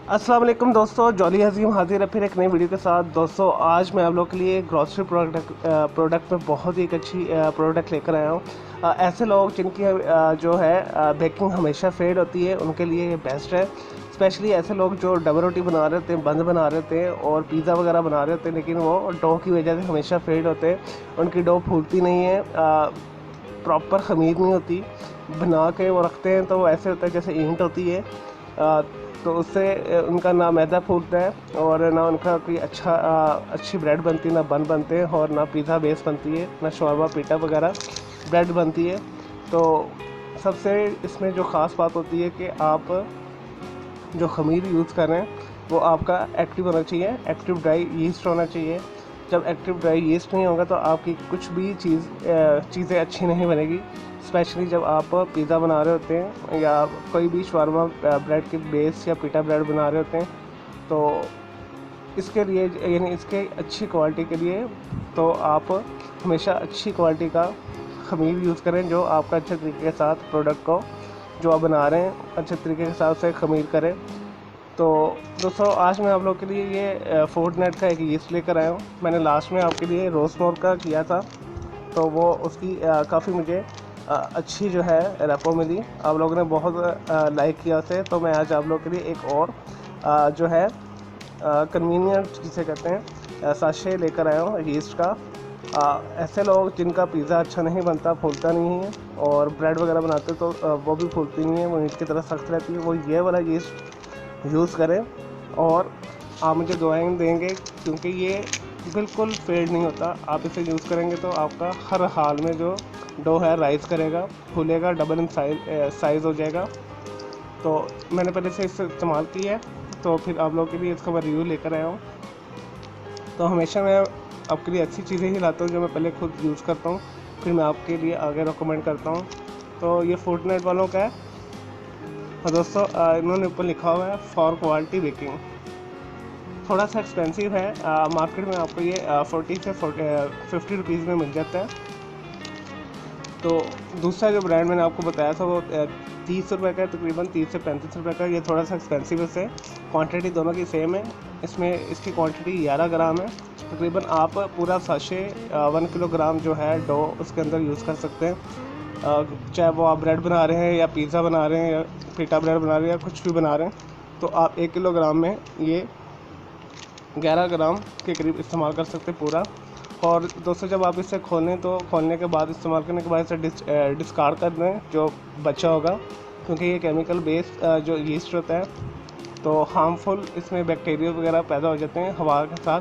अस्सलाम वालेकुम दोस्तों, जॉली हज़ीम हाजिर है फिर एक नई वीडियो के साथ। दोस्तों आज मैं आप लोग के लिए ग्रॉसरी प्रोडक्ट में बहुत ही एक अच्छी प्रोडक्ट लेकर आया हूँ। ऐसे लोग जिनकी जो है बेकिंग हमेशा फेड होती है, उनके लिए ये बेस्ट है। स्पेशली ऐसे लोग जो डबल रोटी बना रहे होते हैं, बंद बना रहे होते हैं और पिज़्ज़ा वगैरह बना रहे होते हैं, लेकिन वो डो की वजह से हमेशा फेड होते हैं। उनकी डो फूलती नहीं है, प्रॉपर ख़मीर नहीं होती। बना के वो रखते हैं तो वो ऐसे होता है जैसे ईंट होती है। तो उससे उनका ना मैदा फूलता है और ना उनका कोई अच्छी ब्रेड बनती है, ना बन बनते हैं और ना पिज़्ज़ा बेस बनती है, ना शॉर्मा पीटा वगैरह ब्रेड बनती है। तो सबसे इसमें जो ख़ास बात होती है कि आप जो ख़मीर यूज़ कर रहे हैं वो आपका एक्टिव होना चाहिए, एक्टिव ड्राई यीस्ट होना चाहिए। जब एक्टिव ड्राई यीस्ट नहीं होगा तो आपकी कुछ भी चीज़ें अच्छी नहीं बनेगी। स्पेशली जब आप पिज़्ज़ा बना रहे होते हैं या कोई भी शवारमा ब्रेड के बेस या पीटा ब्रेड बना रहे होते हैं, तो इसके लिए यानी इसके अच्छी क्वालिटी के लिए तो आप हमेशा अच्छी क्वालिटी का ख़मीर यूज़ करें, जो आपका अच्छे तरीके के साथ प्रोडक्ट को जो आप बना रहे हैं अच्छे तरीके के साथ से ख़मीर करें। तो दोस्तों आज मैं आप लोग के लिए ये फोर्टनेट का एक यीस्ट लेकर आया हूँ। मैंने लास्ट में आपके लिए रोज़मोर का किया था, तो वो उसकी काफ़ी मुझे अच्छी जो है रेपो मिली। आप लोगों ने बहुत लाइक किया उसे, तो मैं आज आप लोग के लिए एक और जो है कन्वीनियंट जिसे कहते हैं साशे लेकर आया हूँ यीस्ट का। ऐसे लोग जिनका पिज़्ज़ा अच्छा नहीं बनता, फूलता नहीं है, और ब्रेड वगैरह बनाते तो वो भी फूलती नहीं है, वो ईंट की तरह सख्त रहती है, वो ये वाला यीस्ट यूज़ करें और आप मुझे दुआएं देंगे, क्योंकि ये बिल्कुल फेड नहीं होता। आप इसे यूज़ करेंगे तो आपका हर हाल में जो डो है राइज़ करेगा, फूलेगा, डबल इन साइज़ हो जाएगा। तो मैंने पहले से इसे इस्तेमाल किया है, तो फिर आप लोगों के लिए इसका मैं रिव्यू लेकर आया हूँ। तो हमेशा मैं आपके लिए अच्छी चीज़ें ही लाता हूँ जो मैं पहले खुद यूज़ करता हूँ, फिर मैं आपके लिए आगे रिकमेंड करता हूँ। तो ये फोर्टनेट वालों का है और दोस्तों इन्होंने ऊपर लिखा हुआ है फॉर क्वालिटी बेकिंग। थोड़ा सा एक्सपेंसिव है, मार्केट में आपको ये 40 से 50 रुपीज़ में मिल जाता है। तो दूसरा जो ब्रांड मैंने आपको बताया था वो 30 रुपये का है, तकरीबन 30 से 35 रुपये का। ये थोड़ा सा एक्सपेंसिव है, से क्वांटिटी दोनों की सेम है। इसमें इसकी क्वांटिटी 11 ग्राम है। तकरीबन आप पूरा साशे 1 किलोग्राम जो है डो उसके अंदर यूज़ कर सकते हैं। चाहे वो आप ब्रेड बना रहे हैं या पिज़्ज़ा बना रहे हैं या पीटा ब्रेड बना रहे हैं या कुछ भी बना रहे हैं, तो आप 1 किलोग्राम में ये 11 ग्राम के करीब इस्तेमाल कर सकते हैं पूरा। और दोस्तों जब आप इसे खोलें तो खोलने के बाद, इस्तेमाल करने के बाद इसे डिस्कार्ड कर दें जो बचा होगा, क्योंकि ये केमिकल बेस्ड जो यीस्ट होता है, तो हार्मफुल इसमें बैक्टीरिया वगैरह पैदा हो जाते हैं हवा के साथ।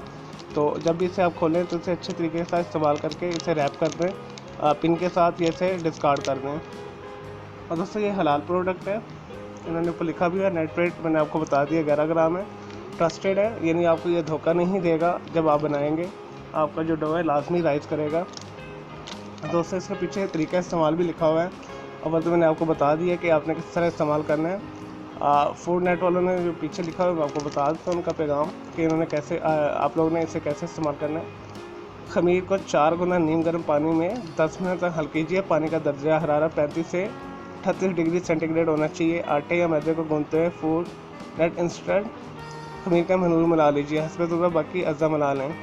तो जब भी इसे आप खोलें तो इसे अच्छे तरीके से इस्तेमाल करके इसे रैप कर दें, पिन के साथ ये इसे डिस्कार्ड कर दें। और दोस्तों ये हलाल प्रोडक्ट है, इन्होंने ऊपर लिखा भी है। नेट वेट मैंने आपको बता दिया 11 ग्राम है, ट्रस्टेड है, यानी आपको ये धोखा नहीं देगा। जब आप बनाएंगे आपका जो डो है लाजमी राइज करेगा। दोस्तों इसके पीछे तरीका इस्तेमाल भी लिखा हुआ है, और तो मैंने आपको बता दिया कि आपने किस तरह इस्तेमाल करना है। फूड नेट वालों ने जो पीछे लिखा हुआ है मैं आपको बता देता हूँ उनका पैगाम कि इन्होंने कैसे आप लोगों ने इसे कैसे इस्तेमाल करना है। ख़मीर को 4 गुना नीम गर्म पानी में 10 मिनट तक हल कीजिए। पानी का दर्जा हरारत 35 से 38 डिग्री सेंटीग्रेड होना चाहिए। आटे या मैदे को गूंथते हुए फूड नेट इंस्टेंट ख़मीर का महलूल मिला लीजिए, हस्बे ज़रूरत बाकी अज़ा मिला लें।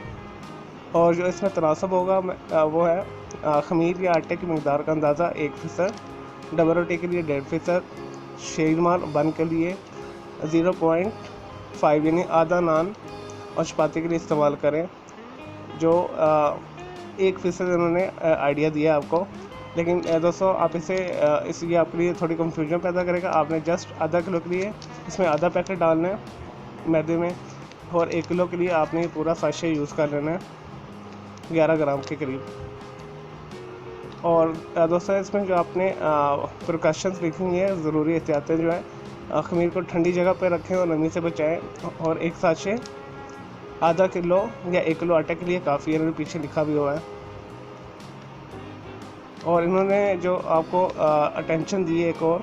और जो इसमें तनासब होगा वो है ख़मीर या आटे की मकदार का अंदाज़ा 1%, डबल रोटी के लिए 1.5%, शेरमाल बन के लिए 0.5 यानी आधा नान और चपाती के लिए इस्तेमाल करें। जो 1% उन्होंने आइडिया दिया आपको, लेकिन दोस्तों आप इसे ये आपके लिए थोड़ी कंफ्यूजन पैदा करेगा। आपने जस्ट आधा किलो के लिए इसमें आधा पैकेट डालना है मैदे में, और 1 किलो के लिए आपने पूरा साशे यूज़ कर लेना है 11 ग्राम के करीब। और दोस्तों इसमें जो आपने प्रिकॉशंस लिखी हुई हैं, ज़रूरी एहतियातें जो है, ख़मीर को ठंडी जगह पर रखें और नमी से बचाएं, और एक साशे आधा किलो या 1 किलो आटे के लिए काफ़ी है, इन्होंने पीछे लिखा भी हुआ है। और इन्होंने जो आपको अटेंशन दी है एक और,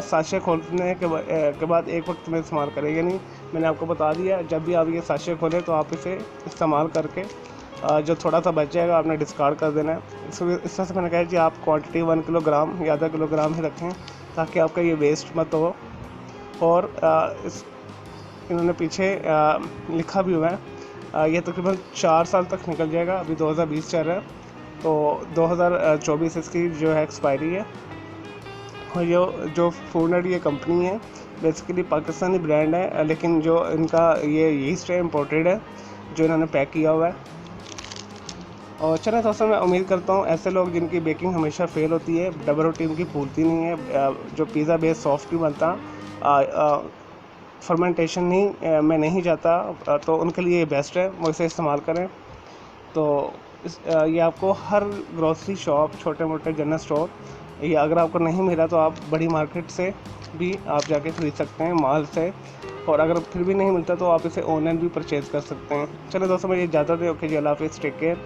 साशे खोलने के बाद एक वक्त में इस्तेमाल करें। यानी मैंने आपको बता दिया जब भी आप ये साशे खोलें तो आप इसे इस्तेमाल करके जो थोड़ा सा बच जाएगा आपने डिस्कार्ड कर देना है। इस तरह से मैंने कहा जी आप क्वांटिटी 1 किलोग्राम या आधा किलोग्राम ही रखें, ताकि आपका ये वेस्ट मत हो। और इन्होंने पीछे लिखा भी हुआ है। ये तकरीबन 4 साल तक निकल जाएगा। अभी 2020 चल रहा है, तो 2024 इसकी जो है एक्सपायरी है। और जो फूडनेट ये कंपनी है बेसिकली पाकिस्तानी ब्रांड है, लेकिन जो इनका ये यीस्ट है इम्पोर्टेड है जो इन्होंने पैक किया हुआ है। और चलें दोस्तों, मैं उम्मीद करता हूँ ऐसे लोग जिनकी बेकिंग हमेशा फेल होती है, डबल रोटी उनकी फूलती नहीं है, जो पिज़्ज़ा बेस सॉफ्ट नहीं बनता, फर्मेंटेशन में नहीं जाता, तो उनके लिए ये बेस्ट है, वो इसे इस्तेमाल करें। तो ये आपको हर ग्रोसरी शॉप, छोटे मोटे जनरल स्टोर, ये अगर आपको नहीं मिला तो आप बड़ी मार्केट से भी आप जाके ख़रीद सकते हैं, मॉल से। और अगर फिर भी नहीं मिलता तो आप इसे ऑनलाइन भी परचेज़ कर सकते हैं। चलो दोस्तों, मुझे इजाज़त है। ओके जी, अल्लाह हाफ़िज़, टेक केयर।